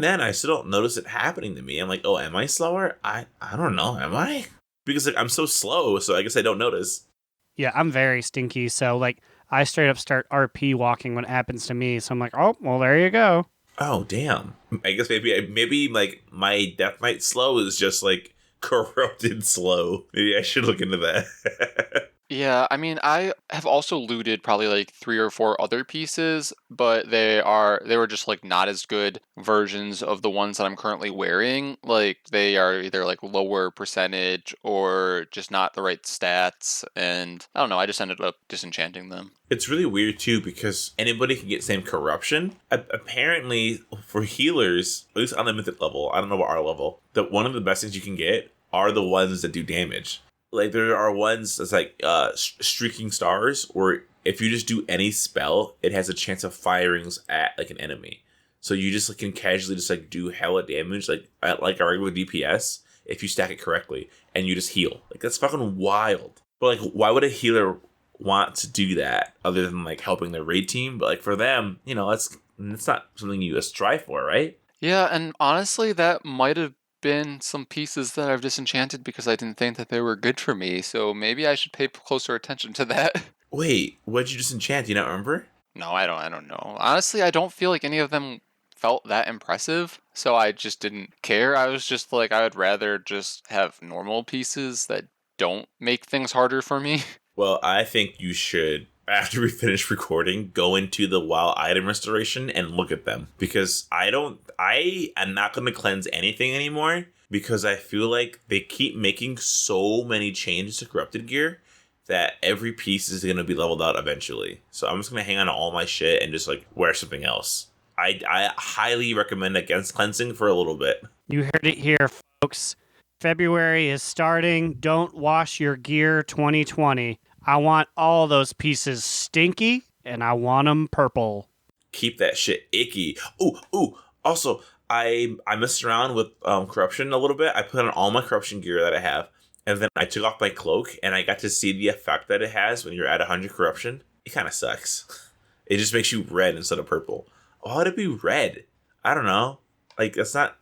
Speaker 2: then, I still don't notice it happening to me. I'm like, oh, am I slower? I don't know. Am I? Because like I'm so slow, so I guess I don't notice.
Speaker 4: Yeah, I'm very stinky, so like I straight up start RP walking when it happens to me. So I'm like, oh, well, there you go.
Speaker 2: Oh, damn. I guess maybe like my Death Knight slow is just like corrupted slow. Maybe I should look into that.
Speaker 3: Yeah, I mean, I have also looted probably like 3 or 4 other pieces, but they were just like not as good versions of the ones that I'm currently wearing. Like they are either like lower percentage or just not the right stats, and I don't know, I just ended up disenchanting them.
Speaker 2: It's really weird too because anybody can get same corruption. Apparently, for healers, at least on the mythic level, I don't know about our level, that one of the best things you can get are the ones that do damage. Like there are ones that's like streaking stars, where if you just do any spell, it has a chance of firing at like an enemy. So you just like, can casually just like do hella damage, like at like a regular DPS, if you stack it correctly, and you just heal. Like that's fucking wild. But like, why would a healer want to do that other than like helping their raid team? But like for them, you know, that's not something you strive for, right?
Speaker 3: Yeah, and honestly, that might have been some pieces that I've disenchanted because I didn't think that they were good for me, so maybe I should pay closer attention to that.
Speaker 2: Wait, what'd you disenchant? Do you not remember?
Speaker 3: No, I don't know. Honestly, I don't feel like any of them felt that impressive, so I just didn't care. I was just like, I would rather just have normal pieces that don't make things harder for me.
Speaker 2: Well, I think you should, after we finish recording, go into the WoW item restoration and look at them. Because I am not going to cleanse anything anymore, because I feel like they keep making so many changes to corrupted gear that every piece is going to be leveled out eventually. So I'm just going to hang on to all my shit and just like wear something else. I highly recommend against cleansing for a little bit.
Speaker 4: You heard it here, folks. February is starting. Don't wash your gear 2020. I want all those pieces stinky, and I want them purple.
Speaker 2: Keep that shit icky. Ooh. Also, I messed around with corruption a little bit. I put on all my corruption gear that I have, and then I took off my cloak, and I got to see the effect that it has when you're at 100 corruption. It kind of sucks. It just makes you red instead of purple. Why would it be red? I don't know. Like, that's not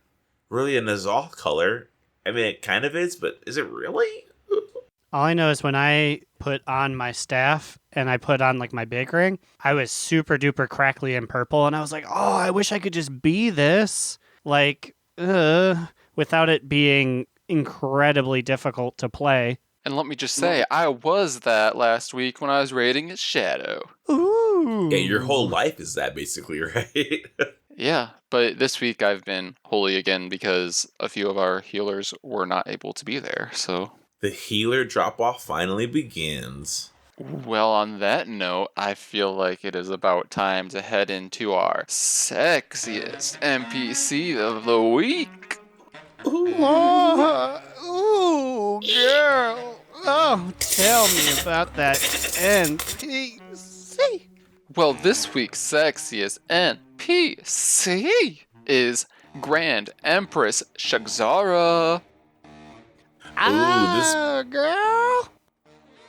Speaker 2: really a Ny'alotha color. I mean, it kind of is, but is it really?
Speaker 4: All I know is when I put on my staff and I put on like my big ring, I was super duper crackly and purple, and I was like, oh, I wish I could just be this. Like, without it being incredibly difficult to play.
Speaker 3: And let me just say, I was that last week when I was raiding a Shadow.
Speaker 4: Ooh.
Speaker 2: Yeah, your whole life is that basically, right?
Speaker 3: Yeah, but this week I've been holy again because a few of our healers were not able to be there, so...
Speaker 2: The healer drop-off finally begins.
Speaker 3: Well, on that note, I feel like it is about time to head into our sexiest NPC of the week.
Speaker 4: Ooh, girl. Oh, tell me about that NPC.
Speaker 3: Well, this week's sexiest NPC is Grand Empress Shagzara.
Speaker 4: Girl.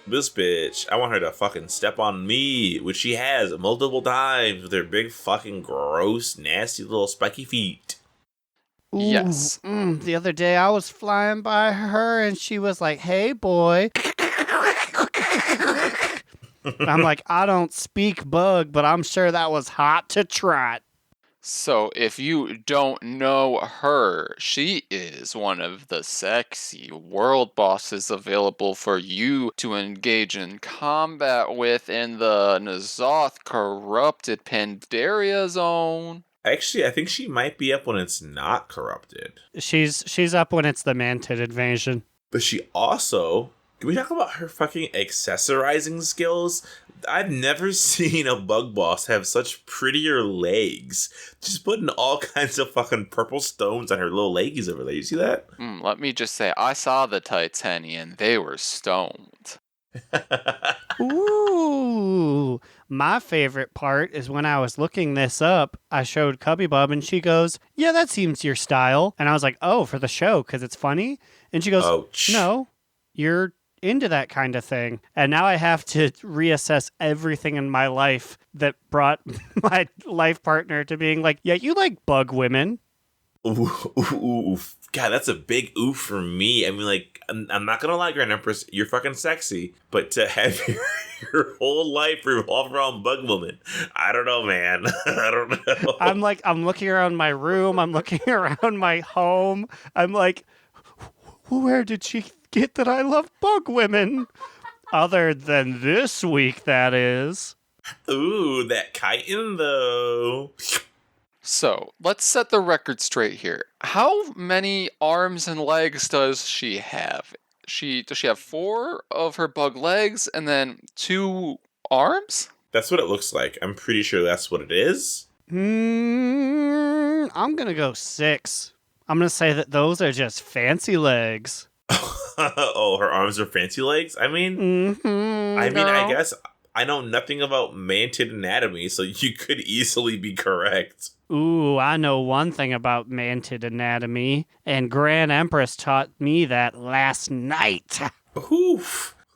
Speaker 2: This bitch, I want her to fucking step on me, which she has multiple times with her big fucking gross, nasty little spiky feet.
Speaker 4: Ooh,
Speaker 3: Yes.
Speaker 4: The other day I was flying by her and she was like, hey, boy. I'm like, I don't speak bug, but I'm sure that was hot to trot.
Speaker 3: So, if you don't know her, she is one of the sexy world bosses available for you to engage in combat with in the Ny'alotha corrupted Pandaria zone.
Speaker 2: Actually, I think she might be up when it's not corrupted.
Speaker 4: She's up when it's the Mantid invasion.
Speaker 2: But she also Can we talk about her fucking accessorizing skills? I've never seen a bug boss have such prettier legs. Just putting all kinds of fucking purple stones on her little leggies over there. You see that?
Speaker 3: Let me just say, I saw the Titanian. They were stoned.
Speaker 4: Ooh, my favorite part is when I was looking this up, I showed Cubby Bub and she goes, yeah, that seems your style. And I was like, oh, for the show, because it's funny? And she goes,
Speaker 2: Ouch.
Speaker 4: no, you're into that kind of thing. And now I have to reassess everything in my life that brought my life partner to being like, yeah, you like bug women.
Speaker 2: Ooh, ooh, ooh. God, that's a big oof for me. I mean, like, I'm not gonna lie, Grand Empress, you're fucking sexy, but to have your whole life revolve around bug woman, I don't know, man. I don't know.
Speaker 4: I'm looking around my room. I'm looking around my home. I'm like, where did she get that I love bug women? Other than this week, that is.
Speaker 2: Ooh, that chitin, though.
Speaker 3: So, let's set the record straight here. How many arms and legs does she have? Does she have 4 of her bug legs and then 2 arms?
Speaker 2: That's what it looks like. I'm pretty sure that's what it is.
Speaker 4: I'm going to go 6. I'm going to say that those are just fancy legs.
Speaker 2: Oh, her arms are fancy legs? I mean, I guess I know nothing about mantid anatomy, so you could easily be correct.
Speaker 4: Ooh, I know one thing about mantid anatomy, and Grand Empress taught me that last night.
Speaker 2: Who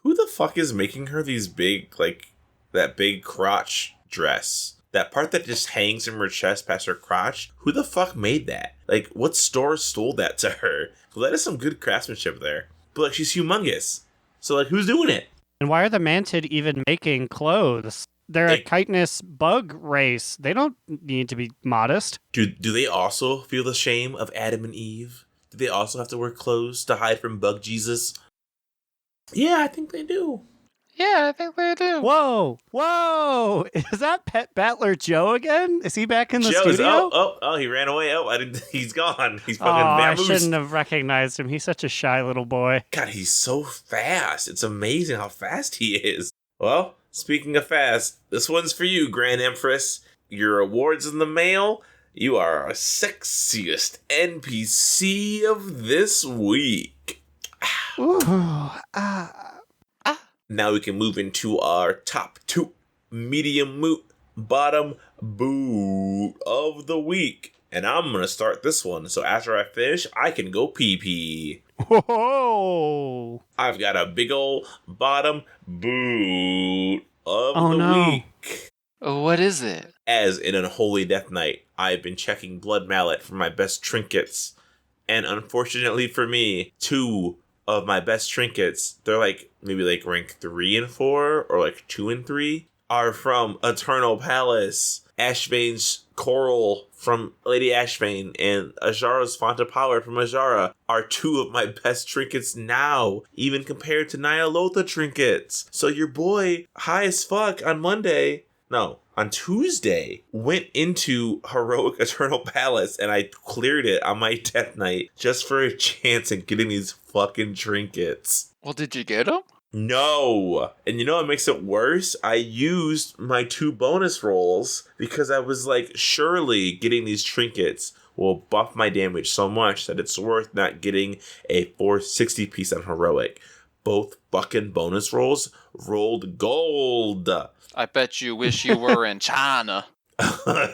Speaker 2: the fuck is making her these big, like, that big crotch dress? That part that just hangs from her chest past her crotch? Who the fuck made that? Like, what store stole that to her? That is some good craftsmanship there. But, like, she's humongous. So, like, who's doing it?
Speaker 4: And why are the mantid even making clothes? They're a chitinous bug race. They don't need to be modest.
Speaker 2: Do they also feel the shame of Adam and Eve? Do they also have to wear clothes to hide from Bug Jesus? Yeah, I think they do.
Speaker 3: Yeah, I think they do.
Speaker 4: Whoa! Is that Pet Battler Joe again? Is he back in the studio?
Speaker 2: Oh, he ran away. Oh, he's gone. He's fucking
Speaker 4: I
Speaker 2: vamoosed.
Speaker 4: shouldn't have recognized him. He's such a shy little boy.
Speaker 2: God, he's so fast. It's amazing how fast he is. Well, speaking of fast, this one's for you, Grand Empress. Your awards in the mail. You are our sexiest NPC of this week.
Speaker 4: Ooh,
Speaker 2: Now we can move into our top 2 medium moot bottom boot of the week. And I'm going to start this one. So after I finish, I can go pee-pee.
Speaker 4: whoa!
Speaker 2: I've got a big ol' bottom boot of the week.
Speaker 3: What is it?
Speaker 2: As in Unholy Death Knight, I've been checking Blood Mallet for my best trinkets. And unfortunately for me, 2 of my best trinkets, they're like maybe like rank 3 and 4 or like 2 and 3, are from Eternal Palace. Ashvane's Coral from Lady Ashvane and Ajara's Font of Power from Ajara are 2 of my best trinkets now, even compared to Ny'alotha trinkets. So your boy, high as fuck on Tuesday, went into Heroic Eternal Palace and I cleared it on my Death Knight just for a chance at getting these fucking trinkets.
Speaker 3: Well, did you get them?
Speaker 2: No. And you know what makes it worse? I used my 2 bonus rolls because I was like, surely getting these trinkets will buff my damage so much that it's worth not getting a 460 piece on Heroic. Both fucking bonus rolls rolled gold.
Speaker 3: I bet you wish you were in China.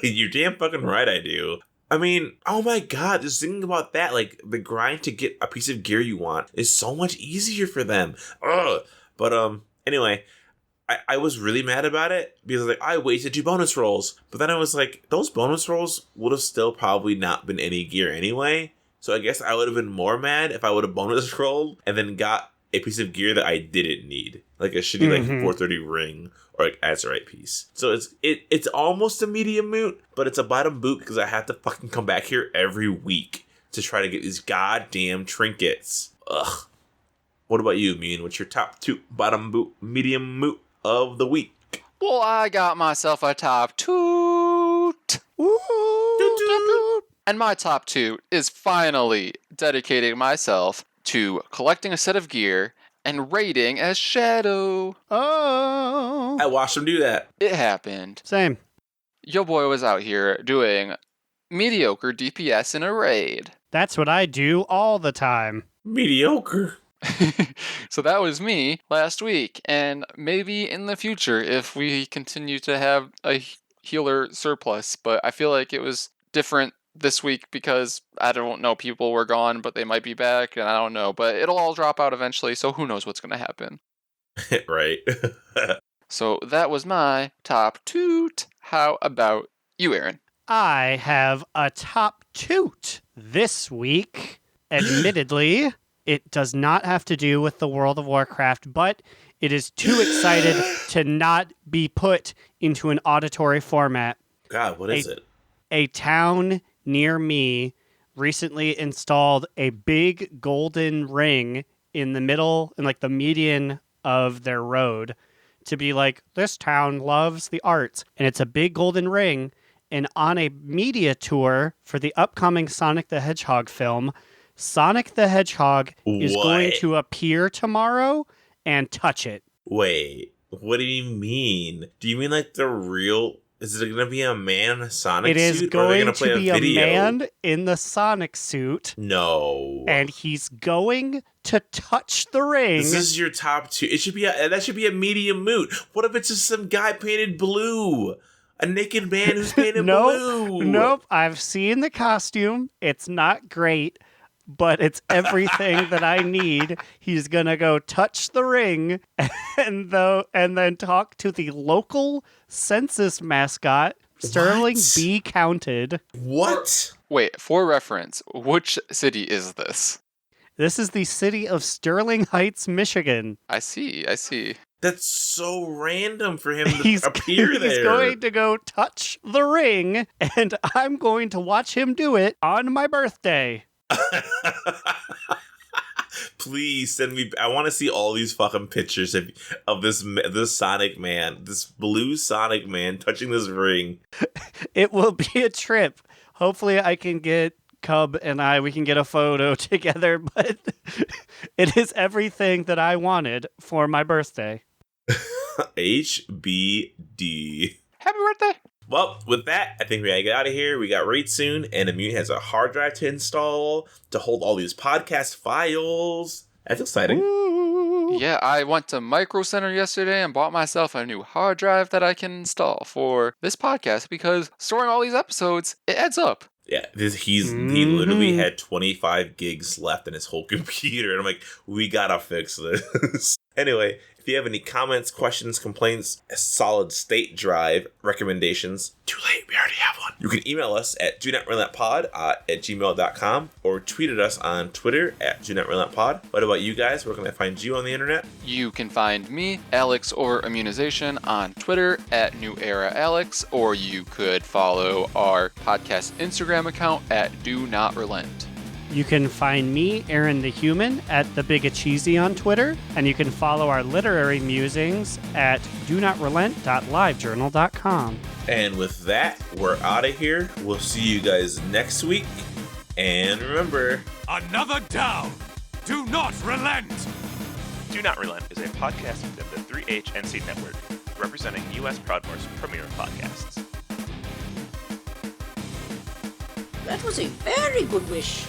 Speaker 2: You're damn fucking right I do. I mean, oh my god, just thinking about that, like, the grind to get a piece of gear you want is so much easier for them. Ugh. But, anyway, I was really mad about it because, like, I wasted 2 bonus rolls. But then I was like, those bonus rolls would have still probably not been any gear anyway. So I guess I would have been more mad if I would have bonus rolled and then got a piece of gear that I didn't need. Like a shitty, like, 430 ring or, like, Azurite piece. So it's almost a medium moot, but it's a bottom boot because I have to fucking come back here every week to try to get these goddamn trinkets. Ugh. What about you, Mean? What's your top 2 bottom boot, medium moot of the week?
Speaker 3: Well, I got myself a top toot. And my top 2 is finally dedicating myself to collecting a set of gear and raiding as Shadow.
Speaker 4: Oh.
Speaker 2: I watched him do that.
Speaker 3: It happened.
Speaker 4: Same.
Speaker 3: Yo boy was out here doing mediocre DPS in a raid.
Speaker 4: That's what I do all the time.
Speaker 2: Mediocre.
Speaker 3: So that was me last week, and maybe in the future if we continue to have a healer surplus, but I feel like it was different this week because I don't know, people were gone, but they might be back, and I don't know, but it'll all drop out eventually, so who knows what's going to happen.
Speaker 2: Right.
Speaker 3: So that was my top toot. How about you, Aaron?
Speaker 4: I have a top toot this week. Admittedly, it does not have to do with the World of Warcraft, but it is too excited to not be put into an auditory format.
Speaker 2: God, what is it?
Speaker 4: A town near me recently installed a big golden ring in the middle, in like the median of their road, to be like, this town loves the arts. And it's a big golden ring. And on a media tour for the upcoming Sonic the Hedgehog film, Sonic the Hedgehog is going to appear tomorrow and touch it.
Speaker 2: Wait, what do you mean? Do you mean like the real... Is it going to be a man in a Sonic suit?
Speaker 4: It is
Speaker 2: or are they
Speaker 4: going
Speaker 2: gonna play
Speaker 4: to be a
Speaker 2: video?
Speaker 4: man in the Sonic suit.
Speaker 2: No.
Speaker 4: And he's going to touch the ring.
Speaker 2: This is your top two. It should be that should be a medium moot. What if it's just some guy painted blue? A naked man who's painted blue?
Speaker 4: Nope. I've seen the costume. It's not great, but it's everything that I need. He's going to go touch the ring and then talk to the local census mascot, Sterling
Speaker 2: What?
Speaker 4: B. Counted.
Speaker 2: What?
Speaker 3: Wait, for reference, which city is this?
Speaker 4: This is the city of Sterling Heights, Michigan.
Speaker 3: I see.
Speaker 2: That's so random for him to appear there.
Speaker 4: He's going to go touch the ring, and I'm going to watch him do it on my birthday.
Speaker 2: Please send me. I want to see all these fucking pictures of this Sonic man, this blue Sonic man touching this ring.
Speaker 4: It will be a trip. Hopefully, I can get Cub and we can get a photo together. But it is everything that I wanted for my birthday.
Speaker 2: HBD.
Speaker 3: Happy birthday!
Speaker 2: Well, with that, I think we gotta get out of here. We got raid soon, and Immune has a hard drive to install to hold all these podcast files. That's exciting.
Speaker 4: Ooh.
Speaker 3: Yeah, I went to Micro Center yesterday and bought myself a new hard drive that I can install for this podcast because storing all these episodes, it adds up.
Speaker 2: Yeah, he literally had 25 gigs left in his whole computer, and I'm like, we gotta fix this. Anyway, if you have any comments, questions, complaints, a solid state drive recommendations, too late, we already have one. You can email us at donotrelentlpod at gmail.com or tweet at us on Twitter at donotrelentlpod. What about you guys? Where can I find you on the internet?
Speaker 3: You can find me, Alex or Immunization, on Twitter at NewEraAlex, or you could follow our podcast Instagram account at Do Not Relent.
Speaker 4: You can find me, Aaron the Human, at The Big Acheesy on Twitter, and you can follow our literary musings at donotrelent.livejournal.com.
Speaker 2: And with that, we're out of here. We'll see you guys next week. And remember,
Speaker 1: Another down. Do not relent.
Speaker 6: Do Not Relent is a podcast within the 3HNC network, representing U.S. Proudmoore's premier podcasts.
Speaker 7: That was a very good wish.